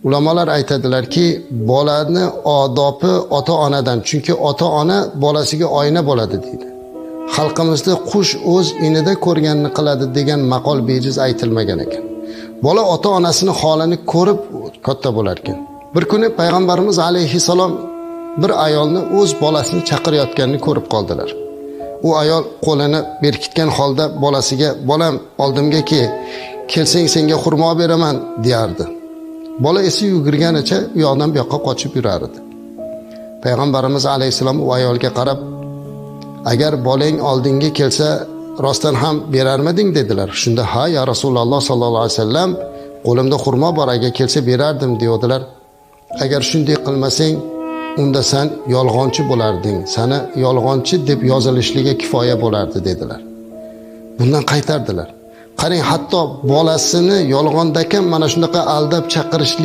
Ulamolar aytadilarki, bolani odobi ota-onadan, chunki ota-ona bolasiga oyna bo'ladi deydi. Xalqimizda qush o'z inida ko'rganini qiladi degan maqol bejiz aytilmagan ekan. Bola ota-onasini holini ko'rib katta bo'lar ekan. Bir kuni payg'ambarimiz alayhisalom bir ayolni o'z bolasini chaqirayotganini ko'rib qoldilar. U ayol qo'lini berkitgan holda bolasiga, "Bolam, oldimga kelsang senga xurmo beraman" deyardi. Bola esi yugurganicha u yoqdan bu yoqqa qochib yurardi. Payg'ambarimiz alayhisalom u ayolga qarab, "Agar bolang oldinga kelsa, rostdan ham berarmiding?" dedilar. Shunda, "Ha, ya Rasululloh sallallohu alayhi vasallam, qo'limda xurmo bor, agar kelsa berardim" deydilar. "Agar shunday qilmasang, unda sen yolg'onchi bo'larding. Sana yolg'onchi deb yozilishligi kifoya bo'lardi" dedilar. Bundan qaytardilar. Qarang, hatto bolasini yolg'ondakan mana shunaqa aldab chaqirishlik